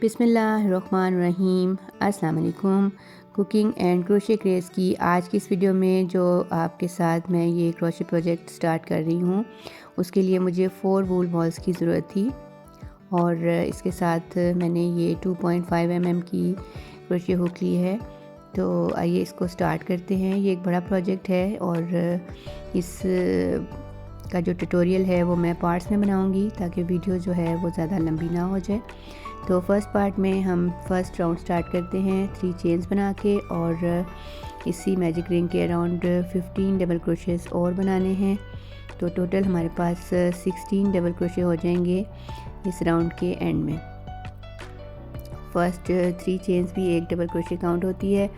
बिस्मिल्लाहिर्रहमानिर्रहीम। अस्सलाम वालेकुम। कुकिंग एंड क्रोशे क्रेज़ की आज की इस वीडियो में जो आपके साथ मैं ये क्रोशे प्रोजेक्ट स्टार्ट कर रही हूँ, उसके लिए मुझे 4 वूल बॉल्स की ज़रूरत थी और इसके साथ मैंने ये 2.5 mm की क्रोशे हुक ली है। तो आइए इसको स्टार्ट करते हैं। ये एक बड़ा प्रोजेक्ट है और इस का जो ट्यूटोरियल है वो मैं पार्ट्स में बनाऊंगी ताकि वीडियो जो है वो ज़्यादा लंबी ना हो जाए। तो फर्स्ट पार्ट में हम फर्स्ट राउंड स्टार्ट करते हैं 3 चेन्स बना के और इसी मैजिक रिंग के अराउंड 15 डबल क्रोशेस और बनाने हैं। तो टोटल हमारे पास 16 डबल क्रोशे हो जाएंगे इस राउंड के एंड में। फर्स्ट 3 चेन्स भी एक डबल क्रोशे काउंट होती है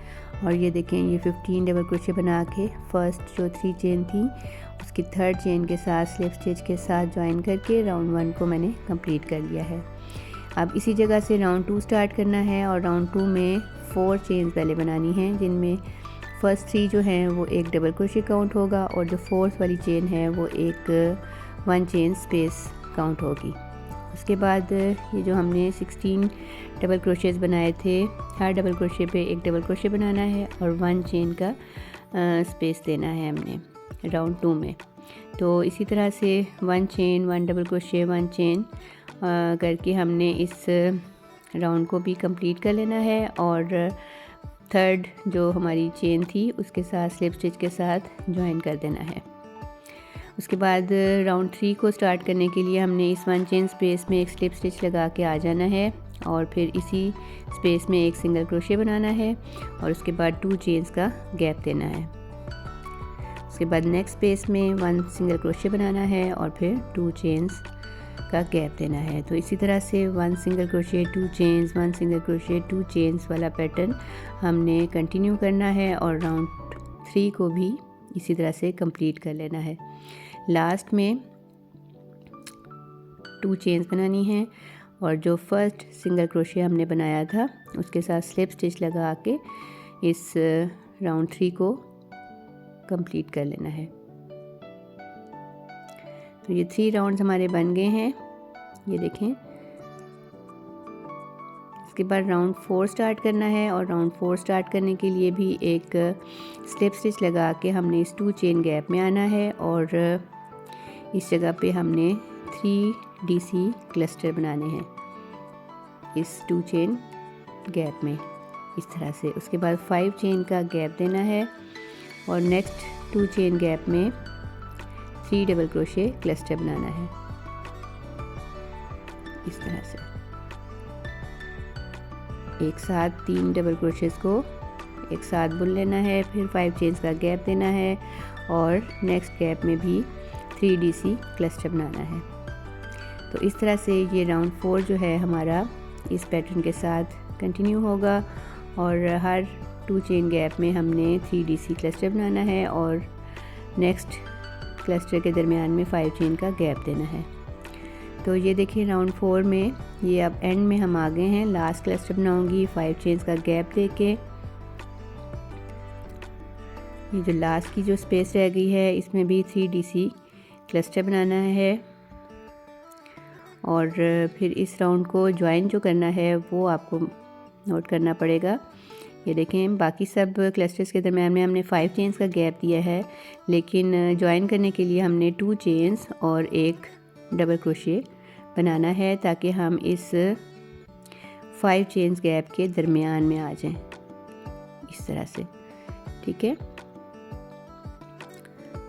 और ये देखें ये 15 डबल क्रोशे बना के फर्स्ट जो 3 चेन थी उसकी थर्ड चेन के साथ स्लिप स्टिच के साथ ज्वाइन करके राउंड 1 को मैंने कंप्लीट कर लिया है। अब इसी जगह से राउंड 2 स्टार्ट करना है और राउंड 2 में 4 चेन्स पहले बनानी हैं, जिनमें फर्स्ट 3 जो हैं वो एक डबल क्रोशे काउंट होगा और जो फोर्थ वाली चेन है वो एक 1 चेन स्पेस काउंट होगी। उसके बाद ये जो हमने 16 डबल क्रोशेस बनाए थे, हर डबल क्रोशे पे एक डबल क्रोशे बनाना है और 1 चेन का स्पेस देना है हमने राउंड 2 में। तो इसी तरह से 1 चेन 1 डबल क्रोशे 1 चेन करके हमने इस राउंड को भी कंप्लीट कर लेना है और थर्ड जो हमारी चेन थी उसके साथ स्लिप स्टिच के साथ ज्वाइन कर देना है। उसके बाद राउंड 3 को स्टार्ट करने के लिए हमने इस 1 चेन स्पेस में एक स्लिप स्टिच लगा के आ जाना है और फिर इसी स्पेस में एक सिंगल क्रोशे बनाना है और उसके बाद 2 चेन्स का गैप देना है। उसके बाद नेक्स्ट स्पेस में 1 सिंगल क्रोशे बनाना है और फिर 2 चेन्स का गैप देना है। तो इसी तरह से 1 single crochet 2 chains 1 single crochet 2 chains वाला पैटर्न हमने कंटिन्यू करना है और राउंड 3 को भी इसी तरह से कंप्लीट कर लेना है। लास्ट में 2 चेन्स बनानी है और जो फर्स्ट सिंगल क्रोशे हमने बनाया था उसके साथ स्लिप स्टिच लगा के इस राउंड 3 को कंप्लीट कर लेना है। तो ये 3 राउंड्स हमारे बन गए हैं, ये देखें। इसके बाद राउंड 4 स्टार्ट करना है और राउंड 4 स्टार्ट करने के लिए भी एक स्लिप स्टिच लगा के हमने इस 2 चेन गैप में आना है और इस जगह पे हमने 3 DC क्लस्टर बनाने हैं इस 2 चेन गैप में इस तरह से। उसके बाद 5 चेन का गैप देना है और नेक्स्ट 2 चेन गैप में 3 डबल क्रोशे क्लस्टर बनाना है इस तरह से। एक साथ 3 डबल क्रोशेस को एक साथ बुन लेना है, फिर 5 चेन्स का गैप देना है और नेक्स्ट गैप में भी 3 DC क्लस्टर बनाना है। तो इस तरह से ये राउंड 4 जो है हमारा इस पैटर्न के साथ कंटिन्यू होगा और हर 2 चेन गैप में हमने 3 DC क्लस्टर बनाना है और नेक्स्ट क्लस्टर के दरमियान में 5 चेन का गैप देना है। तो ये देखिए राउंड 4 में ये अब एंड में हम आ गए हैं। लास्ट क्लस्टर बनाऊंगी 5 चेन्स का गैप देके। ये जो लास्ट की जो स्पेस रह गई है इसमें भी 3 DC क्लस्टर बनाना है और फिर इस राउंड को ज्वाइन जो करना है वो आपको नोट करना पड़ेगा। ये देखें बाकी सब क्लस्टर्स के दरम्यान में हमने 5 चेन्स का गैप दिया है, लेकिन ज्वाइन करने के लिए हमने 2 चेन्स और एक डबल क्रोशे बनाना है ताकि हम इस 5 चेन्स गैप के दरमियान में आ जाएं इस तरह से, ठीक है।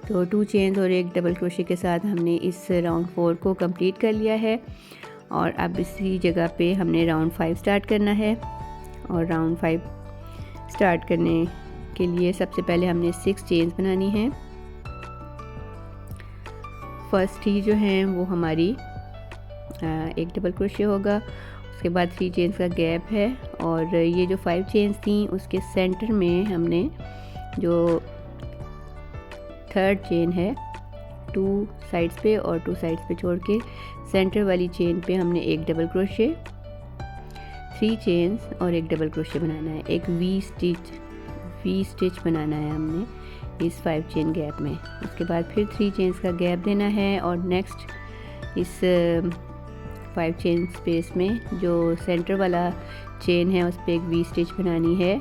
तो 2 चेन्स और एक डबल क्रोशे के साथ हमने इस राउंड 4 को कंप्लीट कर लिया है और अब इसी जगह पे हमने राउंड 5 स्टार्ट करना है और राउंड 5 स्टार्ट करने के लिए सबसे पहले हमने 6 चेन्स बनानी हैं। फर्स्ट 3 जो हैं वो हमारी एक डबल क्रोशे होगा, उसके बाद 3 चेन्स का गैप है और ये जो 5 चेन्स थी उसके सेंटर में हमने जो थर्ड चेन है 2 साइड्स पे और 2 साइड्स पे छोड़ के सेंटर वाली चेन पे हमने एक डबल क्रोशे 3 चेन्स और एक डबल क्रोशे बनाना है। एक वी स्टिच बनाना है हमने इस 5 चेन गैप में। उसके बाद फिर 3 चेन्स का गैप देना है और नेक्स्ट इस 5 चेन स्पेस में जो सेंटर वाला चेन है उस पर एक वी स्टिच बनानी है,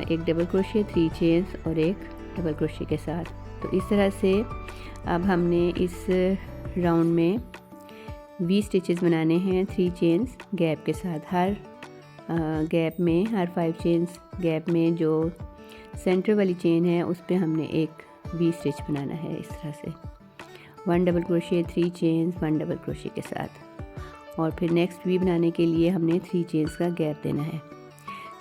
एक डबल क्रोशे, 3 चेन्स और एक डबल क्रोशे के साथ। तो इस तरह से अब हमने इस राउंड में वी स्टिचेस बनाने हैं 3 चेन्स गैप के साथ। हर गैप में, हर 5 चेन्स गैप में जो सेंटर वाली चेन है उस पर हमने एक वी स्टिच बनाना है इस तरह से। 1 double crochet, 3 chains, 1 double crochet के साथ। और फिर नेक्स्ट वी बनाने के लिए हमने 3 चेन्स का गैप देना है।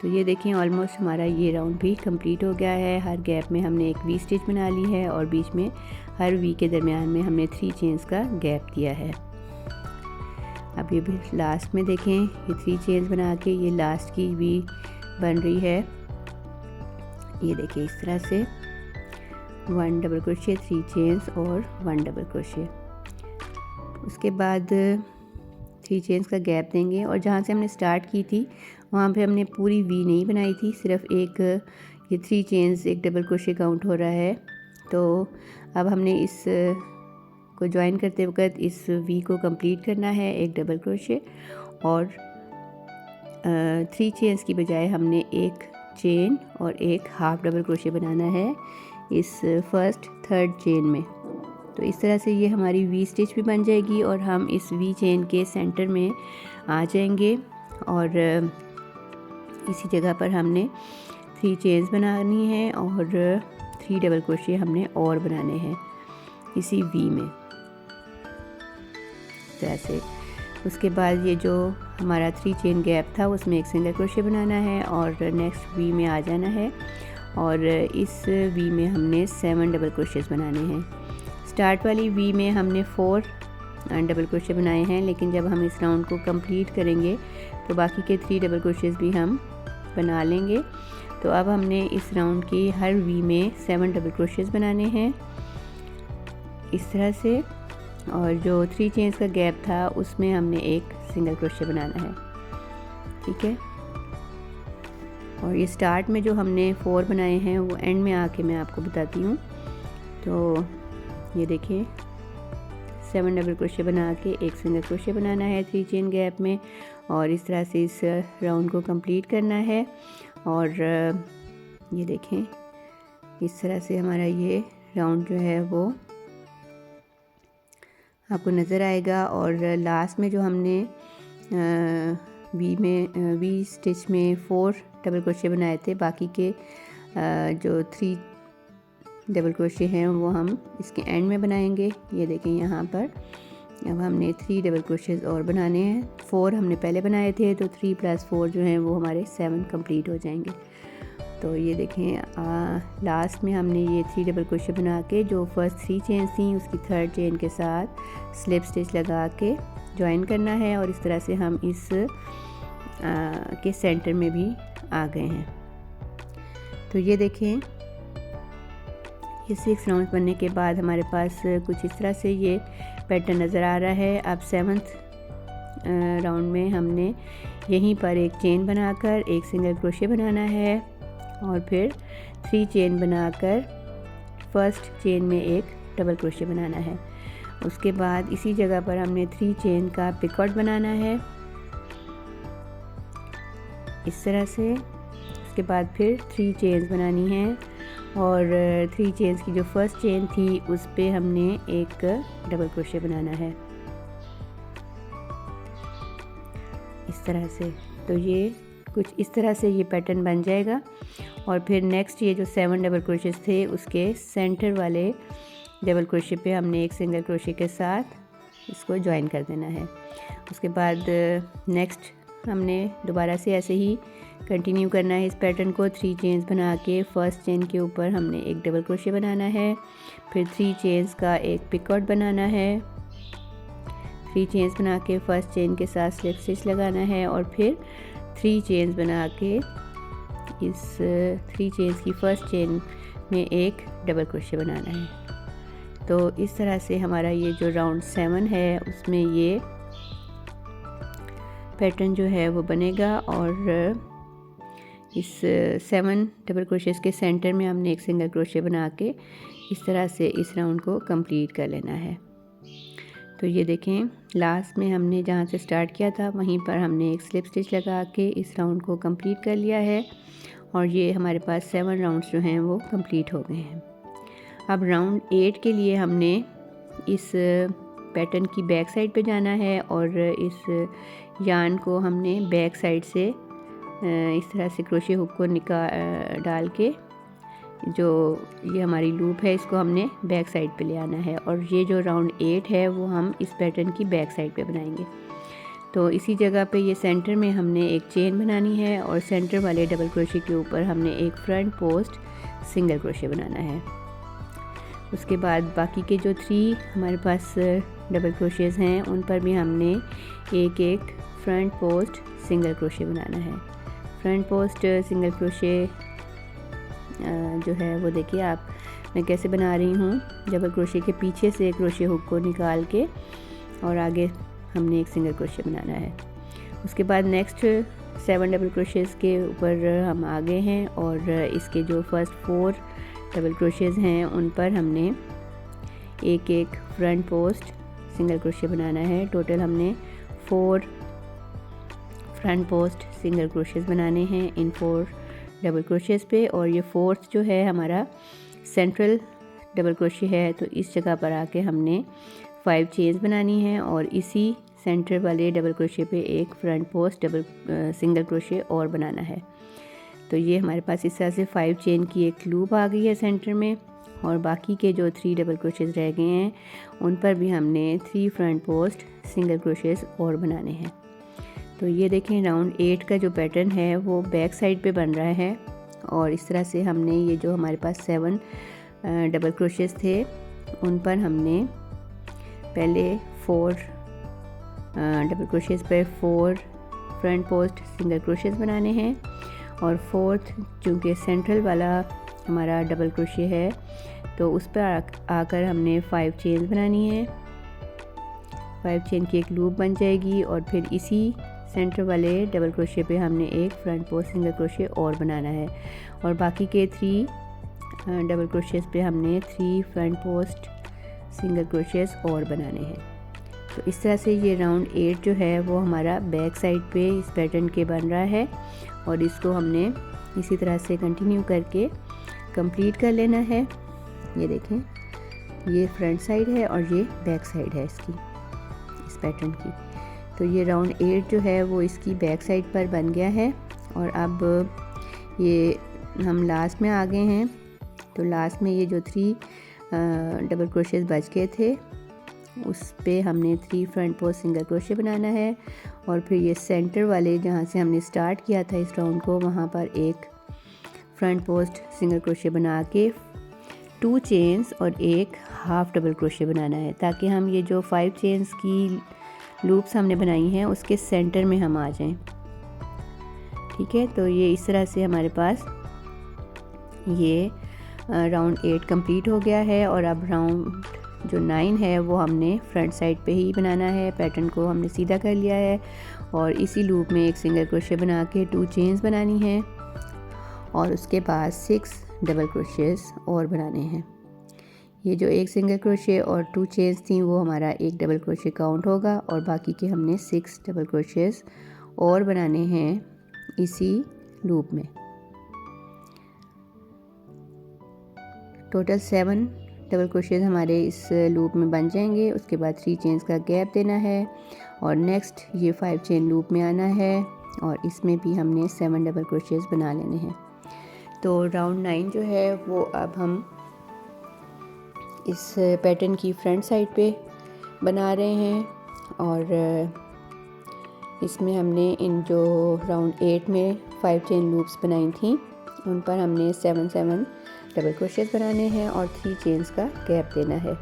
तो ये देखें ऑलमोस्ट हमारा ये राउंड भी कंप्लीट हो गया है। हर गैप में हमने एक वी स्टिच बना ली है और बीच में हर वी के दरमियान में हमने 3 चेन्स का गैप दिया है। अब ये भी लास्ट में देखें, ये 3 चेन्स बना के ये लास्ट की वी बन रही है। ये देखिए इस तरह से 1 डबल क्रोशे, 3 चेन्स और 1 डबल क्रोशे। उसके बाद 3 चेन्स का गैप देंगे और जहाँ से हमने स्टार्ट की थी वहाँ पे हमने पूरी वी नहीं बनाई थी, सिर्फ एक ये 3 चेन्स एक डबल क्रोशे काउंट हो रहा है। तो अब हमने इस को ज्वाइन करते वक्त इस वी को कंप्लीट करना है एक डबल क्रोशे और 3 चेन्स की बजाय हमने एक चेन और एक हाफ डबल क्रोशे बनाना है इस फर्स्ट 3rd चेन में। तो इस तरह से ये हमारी वी स्टिच भी बन जाएगी और हम इस वी चेन के सेंटर में आ जाएंगे और इसी जगह पर हमने 3 चेन्स बनानी है और 3 डबल क्रोशे हमने और बनाने हैं इसी वी में जैसे। उसके बाद ये जो हमारा 3 चेन गैप था उसमें एक सिंगल क्रोशे बनाना है और नेक्स्ट वी में आ जाना है और इस वी में हमने 7 डबल क्रोशेस बनाने हैं। स्टार्ट वाली वी में हमने 4 डबल क्रोशे बनाए हैं, लेकिन जब हम इस राउंड को कंप्लीट करेंगे तो बाकी के 3 डबल क्रोशेस भी हम बना लेंगे। तो अब हमने इस राउंड की हर वी में 7 डबल क्रोशेस बनाने हैं इस तरह से और जो 3 चेन्स का गैप था उसमें हमने एक सिंगल क्रोशे बनाना है, ठीक है। और ये स्टार्ट में जो हमने 4 बनाए हैं वो एंड में आके मैं आपको बताती हूँ। तो ये देखिए 7 डबल क्रोशे बना के एक सिंगल क्रोशे बनाना है 3 चेन गैप में और इस तरह से इस राउंड को कंप्लीट करना है। और ये देखें इस तरह से हमारा ये राउंड जो है वो आपको नज़र आएगा। और लास्ट में जो हमने वी स्टिच में 4 डबल क्रोशे बनाए थे, बाकी के जो 3 डबल क्रोशे हैं वो हम इसके एंड में बनाएंगे। ये देखें यहाँ पर अब हमने 3 डबल क्रोशेस और बनाने हैं। 4 हमने पहले बनाए थे तो 3 + 4 जो हैं वो हमारे 7 कंप्लीट हो जाएंगे। तो ये देखें लास्ट में हमने ये 3 डबल क्रोशे बना के जो फर्स्ट 3 चेन थी उसकी 3rd चेन के साथ स्लिप स्टिच लगा के ज्वाइन करना है और इस तरह से हम इस के सेंटर में भी आ गए हैं। तो ये देखें ये 6 राउंड बनने के बाद हमारे पास कुछ इस तरह से ये पैटर्न नज़र आ रहा है। अब 7th राउंड में हमने यहीं पर एक चेन बनाकर एक सिंगल क्रोशे बनाना है और फिर 3 चेन बनाकर फर्स्ट चेन में एक डबल क्रोशे बनाना है। उसके बाद इसी जगह पर हमने 3 चेन का पिकॉट बनाना है इस तरह से। उसके बाद फिर 3 चेन्स बनानी है और 3 चेन्स की जो फर्स्ट चेन थी उस पे हमने एक डबल क्रोशे बनाना है इस तरह से। तो ये कुछ इस तरह से ये पैटर्न बन जाएगा और फिर नेक्स्ट ये जो 7 डबल क्रोशेस थे उसके सेंटर वाले डबल क्रोशे पे हमने एक सिंगल क्रोशे के साथ इसको ज्वाइन कर देना है। उसके बाद नेक्स्ट हमने दोबारा से ऐसे ही कंटिन्यू करना है इस पैटर्न को। 3 चेन्स बना के फर्स्ट चेन के ऊपर हमने एक डबल क्रोशे बनाना है, फिर 3 चेन्स का एक पिकॉट बनाना है, 3 चेन्स बना के फर्स्ट चेन के साथ स्लिप स्टिच लगाना है और फिर 3 चेन्स बना के इस 3 चेन्स की फर्स्ट चेन में एक डबल क्रोशे बनाना है। तो इस तरह से हमारा ये जो राउंड 7 है उसमें ये पैटर्न जो है वो बनेगा और इस 7 डबल क्रोशेस के सेंटर में हमने एक सिंगल क्रोशे बना के इस तरह से इस राउंड को कंप्लीट कर लेना है। तो तो ये देखें लास्ट में हमने जहाँ से स्टार्ट किया था वहीं पर हमने एक स्लिप स्टिच लगा के इस राउंड को कंप्लीट कर लिया है और ये हमारे पास 7 राउंड्स जो हैं वो कंप्लीट हो गए हैं। अब राउंड 8 के लिए हमने इस पैटर्न की बैक साइड पे जाना है और इस यार्न को हमने बैक साइड से इस तरह से क्रोशे हुक को डाल के जो ये हमारी लूप है इसको हमने बैक साइड पे ले आना है और ये जो राउंड 8 है वो हम इस पैटर्न की बैक साइड पे बनाएंगे। तो इसी जगह पे ये सेंटर में हमने एक चेन बनानी है और सेंटर वाले डबल क्रोशे के ऊपर हमने एक फ्रंट पोस्ट सिंगल क्रोशे बनाना है। उसके बाद बाकी के जो 3 हमारे पास डबल क्रोशेज़ हैं उन पर भी हमने एक एक फ्रंट पोस्ट सिंगल क्रोशे बनाना है। फ्रंट पोस्ट सिंगल क्रोशे जो है वो देखिए आप मैं कैसे बना रही हूँ। डबल क्रोशे के पीछे से क्रोशे हुक को निकाल के और आगे हमने एक सिंगल क्रोशे बनाना है। उसके बाद नेक्स्ट 7 डबल क्रोशेज़ के ऊपर हम आगे हैं और इसके जो फर्स्ट 4 डबल क्रोशेज़ हैं उन पर हमने एक एक फ्रंट पोस्ट सिंगल क्रोशे बनाना है। टोटल हमने 4 फ्रंट पोस्ट सिंगल क्रोशेज़ बनाने हैं इन 4 डबल क्रोशेज़ पे और ये 4th जो है हमारा सेंट्रल डबल क्रोशे है। तो इस जगह पर आके हमने 5 चेन्स बनानी है और इसी सेंटर वाले डबल क्रोशे पे एक फ्रंट पोस्ट सिंगल क्रोशे और बनाना है। तो ये हमारे पास इस तरह से 5 चेन की एक लूप आ गई है सेंटर में और बाकी के जो 3 डबल क्रोशेज़ रह गए हैं उन पर भी हमने 3 फ्रंट पोस्ट सिंगल क्रोशेज़ और बनाने हैं। तो ये देखें राउंड 8 का जो पैटर्न है वो बैक साइड पे बन रहा है और इस तरह से हमने ये जो हमारे पास 7 डबल क्रोशेज़ थे उन पर हमने पहले 4 डबल क्रोशेज़ पर 4 फ्रंट पोस्ट सिंगल क्रोशेज़ बनाने हैं और 4th चूँकि सेंट्रल वाला हमारा डबल क्रोशे है तो उस पर आकर हमने 5 चेन्स बनानी है। 5 चेन की एक लूप बन जाएगी और फिर इसी सेंटर वाले डबल क्रोशे पे हमने एक फ्रंट पोस्ट सिंगल क्रोशे और बनाना है और बाकी के 3 डबल क्रोशेज़ पे हमने 3 फ्रंट पोस्ट सिंगल क्रोशेज़ और बनाने हैं। तो इस तरह से ये राउंड 8 जो है वो हमारा बैक साइड पे इस पैटर्न के बन रहा है और इसको हमने इसी तरह से कंटिन्यू करके कंप्लीट कर लेना है। ये देखें ये फ्रंट साइड है और ये बैक साइड है इसकी इस पैटर्न की। तो ये राउंड 8 जो है वो इसकी बैक साइड पर बन गया है और अब ये हम लास्ट में आ गए हैं। तो लास्ट में ये जो 3 डबल क्रोशेज़ बच गए थे उस पे हमने 3 फ्रंट पोस्ट सिंगल क्रोशे बनाना है और फिर ये सेंटर वाले जहाँ से हमने स्टार्ट किया था इस राउंड को वहाँ पर एक फ्रंट पोस्ट सिंगल क्रोशे बना के 2 चेन्स और एक हाफ डबल क्रोशे बनाना है ताकि हम ये जो 5 चेन्स की लूप्स हमने बनाई हैं उसके सेंटर में हम आ जाएं। ठीक है, तो ये इस तरह से हमारे पास ये राउंड 8 कंप्लीट हो गया है और अब राउंड जो 9 है वो हमने फ्रंट साइड पे ही बनाना है। पैटर्न को हमने सीधा कर लिया है और इसी लूप में एक सिंगल क्रोशे बना के 2 चेन्स बनानी है और उसके बाद 6 डबल क्रोशेज़ और बनाने हैं। ये जो एक सिंगल क्रोशे और 2 चेन्स थी वो हमारा एक डबल क्रोशे काउंट होगा और बाकी के हमने 6 डबल क्रोशेज़ और बनाने हैं इसी लूप में। टोटल 7 डबल क्रोशेज़ हमारे इस लूप में बन जाएंगे। उसके बाद 3 चेन्स का गैप देना है और नेक्स्ट ये 5 चेन लूप में आना है और इसमें भी हमने 7 डबल क्रोशेज़ बना लेने हैं। तो राउंड 9 जो है वो अब हम इस पैटर्न की फ्रंट साइड पे बना रहे हैं और इसमें हमने इन जो राउंड 8 में 5 चेन लूप्स बनाई थी उन पर हमने 7 डबल क्रोशेज़ बनाने हैं और 3 चेन्स का गैप देना है।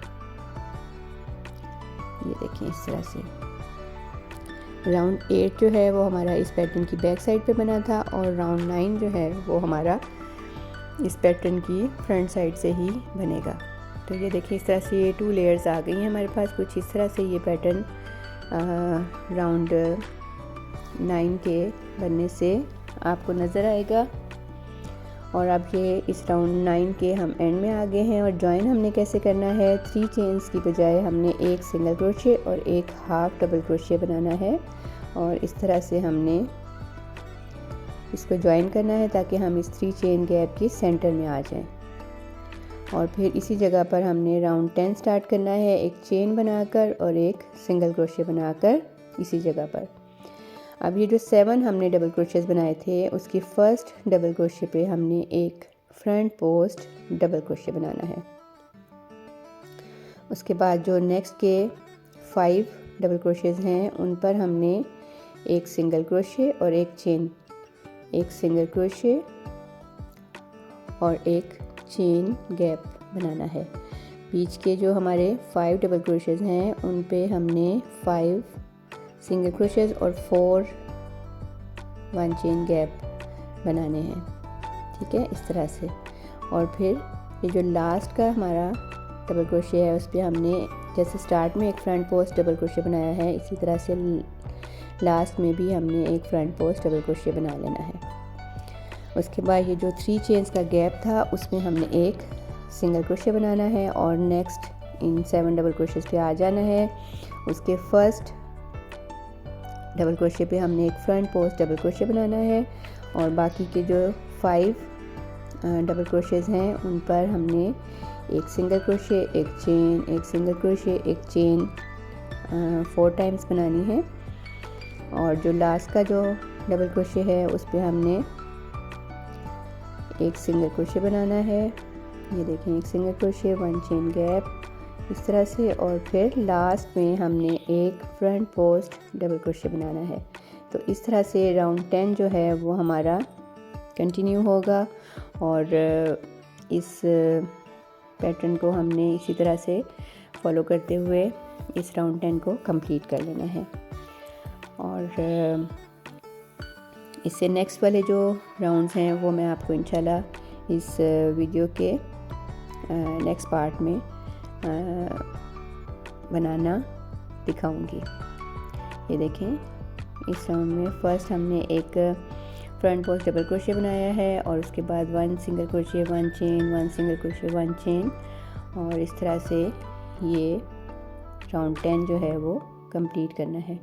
ये देखिए इस तरह से राउंड 8 जो है वो हमारा इस पैटर्न की बैक साइड पे बना था और राउंड 9 जो है वो हमारा इस पैटर्न की फ्रंट साइड से ही बनेगा। तो ये देखिए इस तरह से ये 2 लेयर्स आ गई हैं हमारे पास। कुछ इस तरह से ये पैटर्न राउंड 9 के बनने से आपको नज़र आएगा और अब ये इस राउंड 9 के हम एंड में आ गए हैं। और जॉइन हमने कैसे करना है, 3 चेन्स की बजाय हमने एक सिंगल क्रोशे और एक हाफ डबल क्रोशे बनाना है और इस तरह से हमने इसको जॉइन करना है ताकि हम इस 3 चेन गैप के सेंटर में आ जाएं। और फिर इसी जगह पर हमने राउंड 10 स्टार्ट करना है, एक चेन बनाकर और एक सिंगल क्रोशे बनाकर इसी जगह पर। अब ये जो 7 हमने डबल क्रोशेस बनाए थे उसकी फर्स्ट डबल क्रोशे पे हमने एक फ्रंट पोस्ट डबल क्रोशे बनाना है। उसके बाद जो नेक्स्ट के 5 डबल क्रोशेस हैं उन पर हमने एक सिंगल क्रोशे और एक चेन, एक सिंगल क्रोशे और एक चेन गैप बनाना है। बीच के जो हमारे 5 डबल क्रोशेस हैं उन पे हमने 5 सिंगल क्रोशेस और 4 1 चेन गैप बनाने हैं, ठीक है, इस तरह से। और फिर ये जो लास्ट का हमारा डबल क्रोशे है उस पर हमने जैसे स्टार्ट में एक फ्रंट पोस्ट डबल क्रोशे बनाया है, इसी तरह से लास्ट में भी हमने एक फ्रंट पोस्ट डबल क्रोशे बना लेना है। उसके बाद ये जो 3 चेन्स का गैप था उसमें हमने एक सिंगल क्रोशे बनाना है और नेक्स्ट इन 7 डबल क्रोशेस पे आ जाना है। उसके फर्स्ट डबल क्रोशे पे हमने एक फ्रंट पोस्ट डबल क्रोशे बनाना है और बाकी के जो 5 डबल क्रोशेस हैं उन पर हमने एक सिंगल क्रोशे, एक चेन, एक सिंगल क्रोशे, एक चेन 4 टाइम्स बनानी है। और जो लास्ट का जो डबल क्रोशे है उस पर हमने एक सिंगल क्रोशे बनाना है, ये देखें, एक सिंगल क्रोशे 1 चेन गैप इस तरह से। और फिर लास्ट में हमने एक फ्रंट पोस्ट डबल क्रोशे बनाना है। तो इस तरह से राउंड 10 जो है वो हमारा कंटिन्यू होगा और इस पैटर्न को हमने इसी तरह से फॉलो करते हुए इस राउंड 10 को कंप्लीट कर लेना है। और इससे नेक्स्ट वाले जो राउंड्स हैं वो मैं आपको इंशाल्लाह इस वीडियो के नेक्स्ट पार्ट में बनाना दिखाऊंगी। ये देखें, इस राउंड में फर्स्ट हमने एक फ्रंट पोस्ट डबल क्रोशे बनाया है और उसके बाद 1 single crochet 1 chain, 1 single crochet 1 chain और इस तरह से ये राउंड 10 जो है वो कंप्लीट करना है।